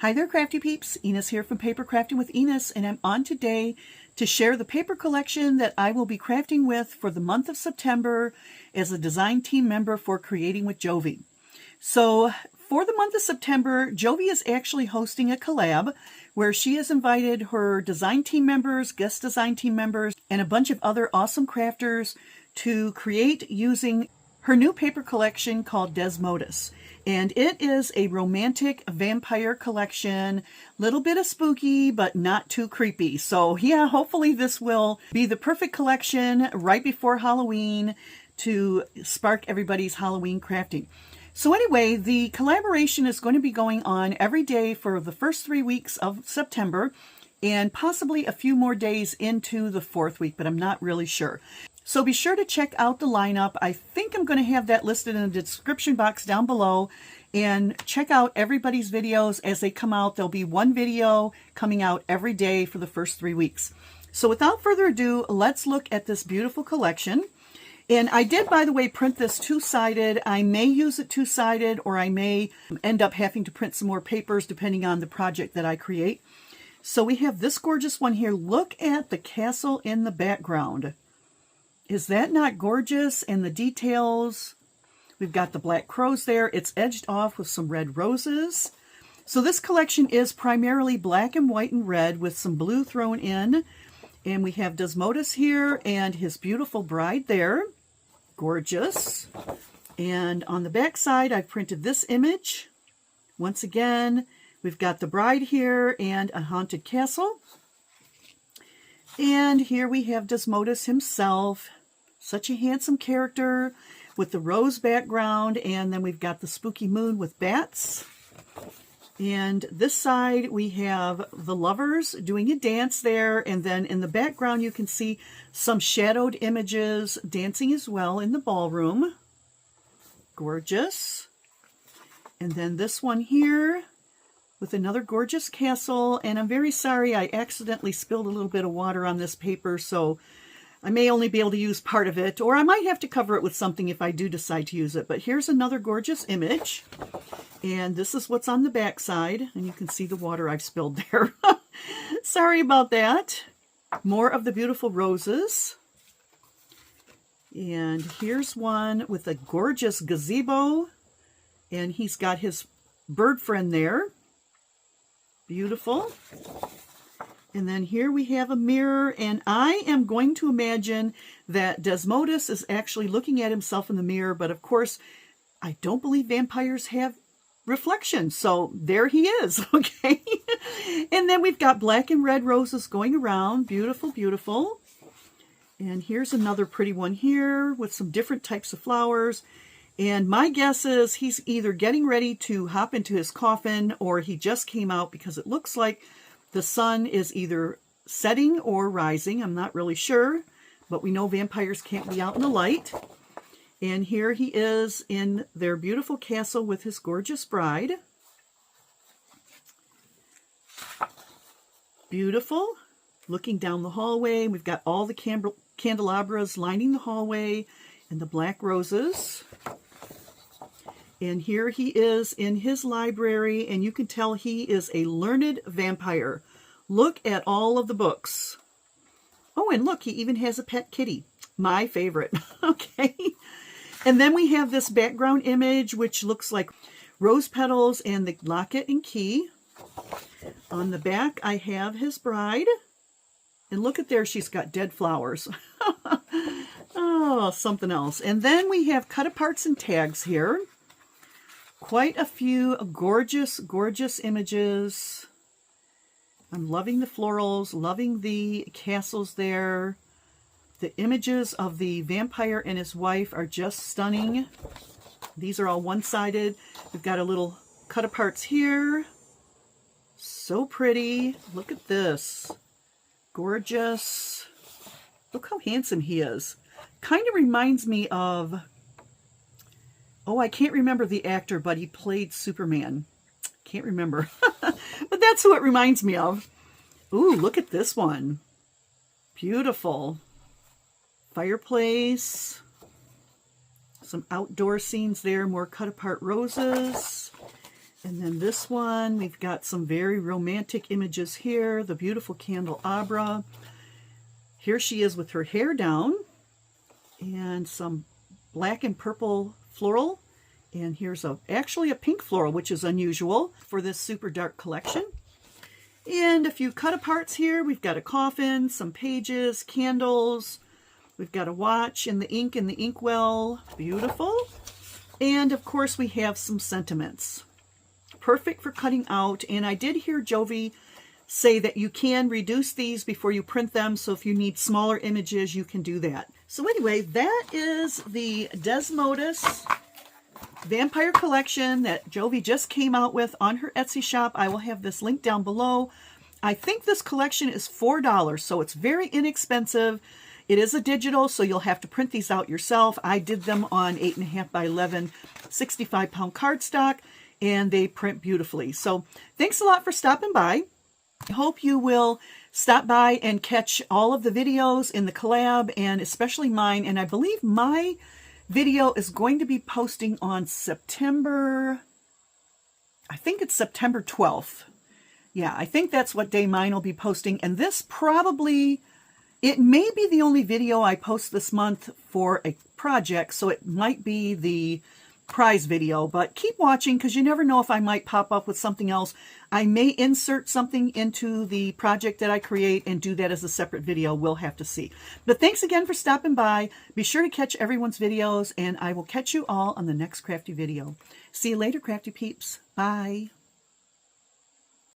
Hi there, crafty peeps. Enis here from Papercrafting with Enis, and I'm on today to share the paper collection that I will be crafting with for the month of September as a design team member for Creating with Jovi. So for the month of September, Jovi is actually hosting a collab where she has invited her design team members, guest design team members, and a bunch of other awesome crafters to create using her new paper collection called DESMODUS. And it is a romantic vampire collection, little bit of spooky, but not too creepy. So yeah, hopefully this will be the perfect collection right before Halloween to spark everybody's Halloween crafting. So anyway, the collaboration is going to be going on every day for the first 3 weeks of September and possibly a few more days into the 4th week, but I'm not really sure. So be sure to check out the lineup. I think I'm going to have that listed in the description box down below. And check out everybody's videos as they come out. There'll be one video coming out every day for the first 3 weeks. So without further ado, let's look at this beautiful collection. And I did, by the way, print this two-sided. I may use it two-sided, or I may end up having to print some more papers depending on the project that I create. So we have this gorgeous one here. Look at the castle in the background. Is that not gorgeous? And the details, we've got the black crows there. It's edged off with some red roses. So this collection is primarily black and white and red with some blue thrown in. And we have DESMODUS here and his beautiful bride there. Gorgeous. And on the back side, I've printed this image. Once again, we've got the bride here and a haunted castle. And here we have DESMODUS himself. Such a handsome character with the rose background. And then we've got the spooky moon with bats. And this side we have the lovers doing a dance there. And then in the background you can see some shadowed images dancing as well in the ballroom. Gorgeous. And then this one here with another gorgeous castle. And I'm very sorry I accidentally spilled a little bit of water on this paper, so I may only be able to use part of it, or I might have to cover it with something if I do decide to use it. But here's another gorgeous image. And this is what's on the back side. And you can see the water I've spilled there. Sorry about that. More of the beautiful roses. And here's one with a gorgeous gazebo. And he's got his bird friend there. Beautiful. And then here we have a mirror, and I am going to imagine that DESMODUS is actually looking at himself in the mirror, but of course, I don't believe vampires have reflection, so there he is, okay? And then we've got black and red roses going around. Beautiful, beautiful. And here's another pretty one here with some different types of flowers. And my guess is he's either getting ready to hop into his coffin or he just came out, because it looks like the sun is either setting or rising. I'm not really sure, but we know vampires can't be out in the light. And here he is in their beautiful castle with his gorgeous bride. Beautiful. Looking down the hallway. We've got all the candelabras lining the hallway and the black roses. And here he is in his library, and you can tell he is a learned vampire. Look at all of the books. Oh, and look, he even has a pet kitty. My favorite. Okay. And then we have this background image, which looks like rose petals and the locket and key. On the back, I have his bride. And look at there, she's got dead flowers. Oh, something else. And then we have cut-aparts and tags here. Quite a few gorgeous, gorgeous images. I'm loving the florals, loving the castles there. The images of the vampire and his wife are just stunning. These are all one-sided. We've got a little cut-aparts here. So pretty. Look at this. Gorgeous. Look how handsome he is. Kind of reminds me of... Oh, I can't remember the actor, but he played Superman. Can't remember. But that's who it reminds me of. Ooh, look at this one. Beautiful. Fireplace. Some outdoor scenes there. More cut-apart roses. And then this one, we've got some very romantic images here. The beautiful candelabra. Here she is with her hair down. And some black and purple floral. And here's actually a pink floral, which is unusual for this super dark collection. And a few cut aparts here. We've got a coffin, some pages, candles. We've got a watch and the inkwell. Beautiful. And of course we have some sentiments. Perfect for cutting out. And I did hear Jovi say that you can reduce these before you print them. So if you need smaller images, you can do that. So anyway, that is the DESMODUS Vampire Collection that Jovi just came out with on her Etsy shop. I will have this link down below. I think this collection is $4, so it's very inexpensive. It is a digital, so you'll have to print these out yourself. I did them on 8.5 by 11, 65-pound cardstock, and they print beautifully. So thanks a lot for stopping by. I hope you will stop by and catch all of the videos in the collab, and especially mine. And I believe my video is going to be posting on September, I think it's September 12th. Yeah, I think that's what day mine will be posting. And this probably, it may be the only video I post this month for a project, so it might be the prize video, but keep watching because you never know if I might pop up with something else. I may insert something into the project that I create and do that as a separate video. We'll have to see. But thanks again for stopping by. Be sure to catch everyone's videos, and I will catch you all on the next crafty video. See you later, crafty peeps. Bye.